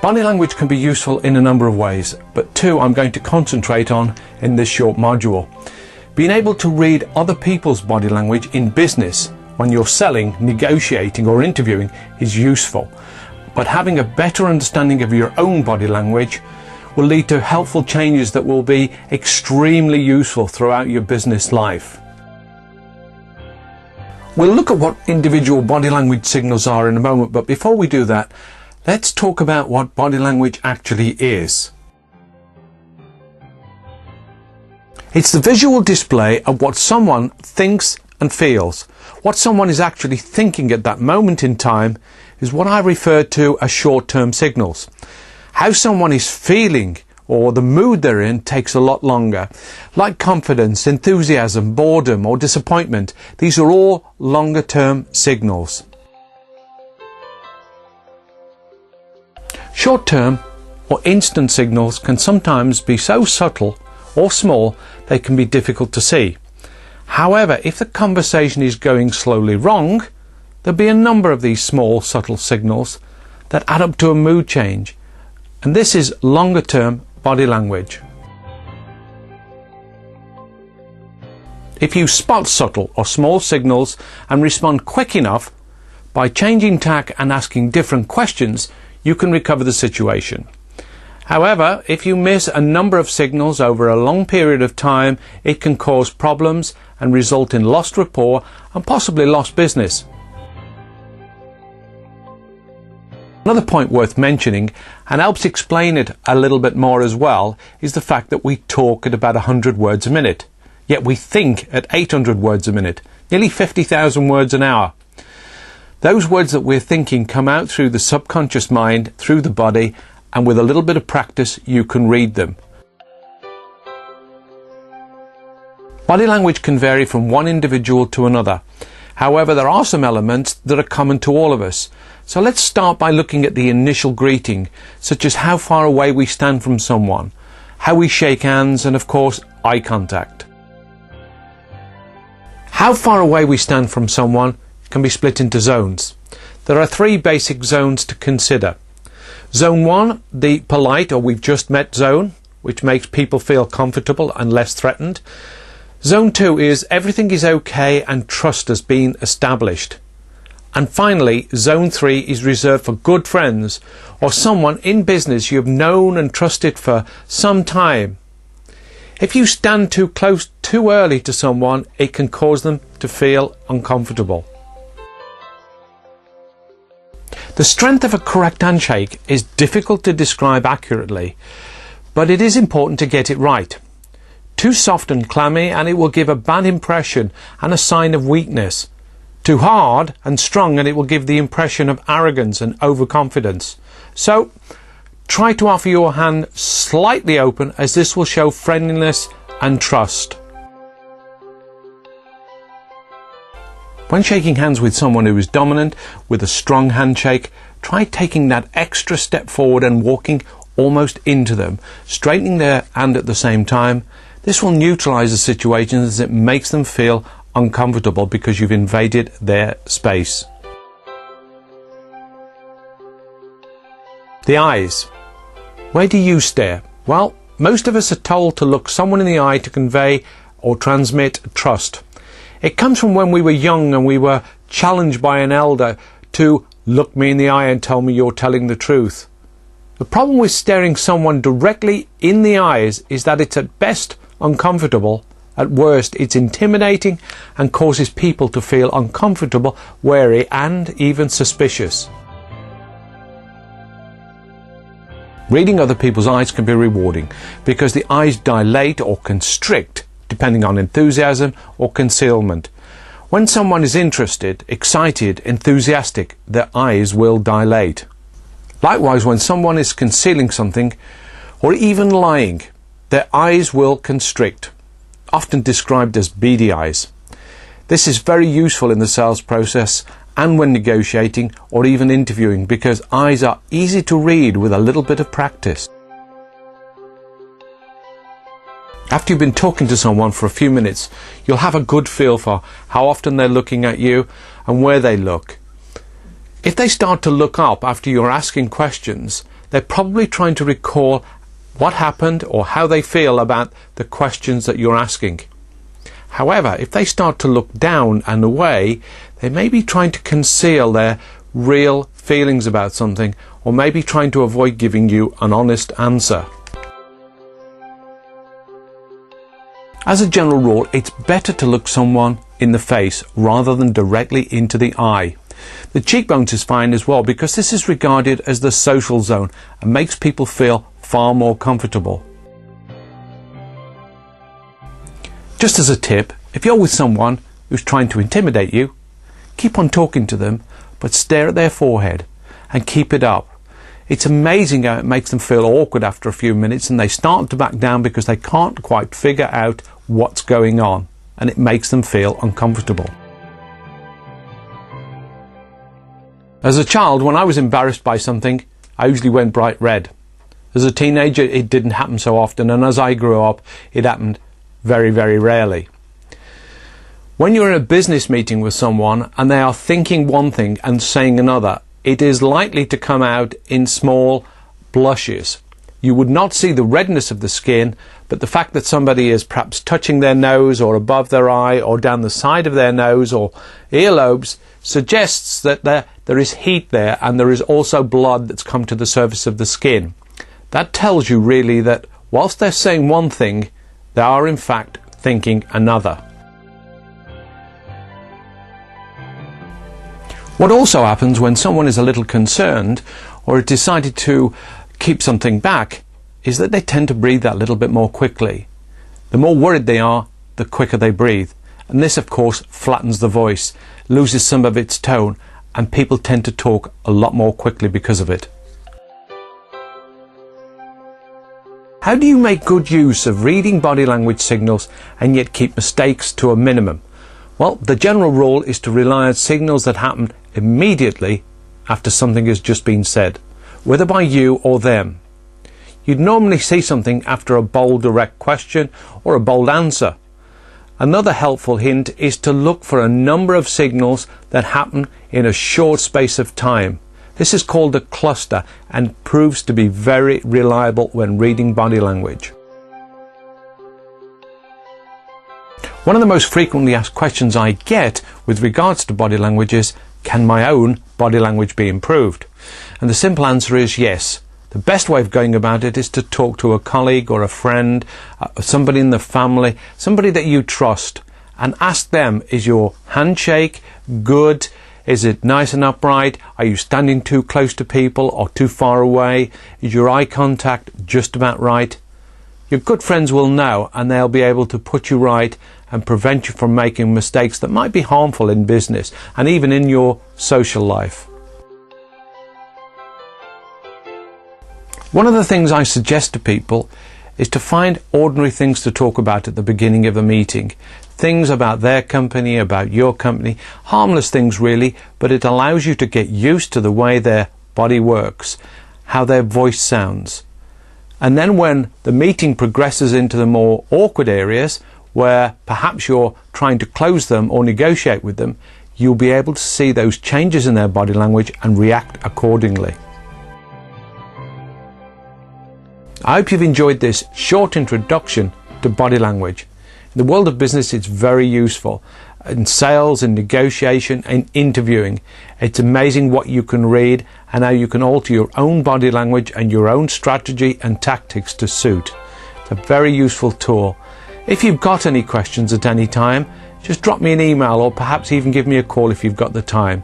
Body language can be useful in a number of ways, but two I'm going to concentrate on in this short module. Being able to read other people's body language in business when you're selling, negotiating or interviewing is useful, but having a better understanding of your own body language will lead to helpful changes that will be extremely useful throughout your business life. We'll look at what individual body language signals are in a moment, but before we do that, let's talk about what body language actually is. It's the visual display of what someone thinks and feels. What someone is actually thinking at that moment in time is what I refer to as short-term signals. How someone is feeling or the mood they're in takes a lot longer. Like confidence, enthusiasm, boredom or disappointment, these are all longer-term signals. Short-term or instant signals can sometimes be so subtle or small they can be difficult to see. However, if the conversation is going slowly wrong, there'll be a number of these small subtle signals that add up to a mood change, and this is longer term body language. If you spot subtle or small signals and respond quick enough, by changing tack and asking different questions, you can recover the situation. However, if you miss a number of signals over a long period of time, it can cause problems and result in lost rapport and possibly lost business. Another point worth mentioning, and helps explain it a little bit more as well, is the fact that we talk at about 100 words a minute, yet we think at 800 words a minute, nearly 50,000 words an hour. Those words that we're thinking come out through the subconscious mind, through the body, and with a little bit of practice you can read them. Body language can vary from one individual to another. However, there are some elements that are common to all of us. So let's start by looking at the initial greeting, such as how far away we stand from someone, how we shake hands, and of course, eye contact. How far away we stand from someone can be split into zones. There are three basic zones to consider. Zone 1, the polite or we've just met zone, which makes people feel comfortable and less threatened. Zone 2 is everything is okay and trust has been established. And finally, Zone 3 is reserved for good friends or someone in business you have known and trusted for some time. If you stand too close too early to someone, it can cause them to feel uncomfortable. The strength of a correct handshake is difficult to describe accurately, but it is important to get it right. Too soft and clammy and it will give a bad impression and a sign of weakness. Too hard and strong and it will give the impression of arrogance and overconfidence. So try to offer your hand slightly open, as this will show friendliness and trust. When shaking hands with someone who is dominant with a strong handshake, try taking that extra step forward and walking almost into them, straightening their hand at the same time. This will neutralize the situation as it makes them feel uncomfortable because you've invaded their space. The eyes. Where do you stare? Well, most of us are told to look someone in the eye to convey or transmit trust. It comes from when we were young and we were challenged by an elder to look me in the eye and tell me you're telling the truth. The problem with staring someone directly in the eyes is that it's at best uncomfortable, at worst it's intimidating and causes people to feel uncomfortable, wary and even suspicious. Reading other people's eyes can be rewarding because the eyes dilate or constrict depending on enthusiasm or concealment. When someone is interested, excited, enthusiastic, their eyes will dilate. Likewise, when someone is concealing something or even lying, their eyes will constrict, often described as beady eyes. This is very useful in the sales process and when negotiating or even interviewing, because eyes are easy to read with a little bit of practice. After you've been talking to someone for a few minutes, you'll have a good feel for how often they're looking at you and where they look. If they start to look up after you're asking questions, they're probably trying to recall what happened or how they feel about the questions that you're asking. However, if they start to look down and away, they may be trying to conceal their real feelings about something, or maybe trying to avoid giving you an honest answer. As a general rule, it's better to look someone in the face rather than directly into the eye. The cheekbones is fine as well, because this is regarded as the social zone and makes people feel far more comfortable. Just as a tip, if you're with someone who's trying to intimidate you, keep on talking to them, but stare at their forehead and keep it up. It's amazing how it makes them feel awkward after a few minutes, and they start to back down because they can't quite figure out what's going on, and it makes them feel uncomfortable. As a child, when I was embarrassed by something, I usually went bright red. As a teenager, it didn't happen so often, and as I grew up, it happened very, very rarely. When you're in a business meeting with someone and they are thinking one thing and saying another, it is likely to come out in small blushes. You would not see the redness of the skin, but the fact that somebody is perhaps touching their nose or above their eye or down the side of their nose or earlobes suggests that there is heat there, and there is also blood that's come to the surface of the skin. That tells you really that whilst they're saying one thing, they are in fact thinking another. What also happens when someone is a little concerned or has decided to keep something back is that they tend to breathe that little bit more quickly. The more worried they are, the quicker they breathe. And this, of course, flattens the voice, loses some of its tone, and people tend to talk a lot more quickly because of it. How do you make good use of reading body language signals and yet keep mistakes to a minimum? Well, the general rule is to rely on signals that happen immediately after something has just been said, whether by you or them. You'd normally see something after a bold, direct question or a bold answer. Another helpful hint is to look for a number of signals that happen in a short space of time. This is called a cluster and proves to be very reliable when reading body language. One of the most frequently asked questions I get with regards to body language is, can my own body language be improved? And the simple answer is yes. The best way of going about it is to talk to a colleague or a friend, somebody in the family, somebody that you trust, and ask them, is your handshake good? Is it nice and upright? Are you standing too close to people or too far away? Is your eye contact just about right? Your good friends will know, and they'll be able to put you right and prevent you from making mistakes that might be harmful in business and even in your social life. One of the things I suggest to people is to find ordinary things to talk about at the beginning of a meeting. Things about their company, about your company, harmless things really, but it allows you to get used to the way their body works, how their voice sounds. And then when the meeting progresses into the more awkward areas, where perhaps you're trying to close them or negotiate with them, you'll be able to see those changes in their body language and react accordingly. I hope you've enjoyed this short introduction to body language. In the world of business, it's very useful. In sales, in negotiation, and interviewing. It's amazing what you can read and how you can alter your own body language and your own strategy and tactics to suit. It's a very useful tool. If you've got any questions at any time, just drop me an email or perhaps even give me a call if you've got the time.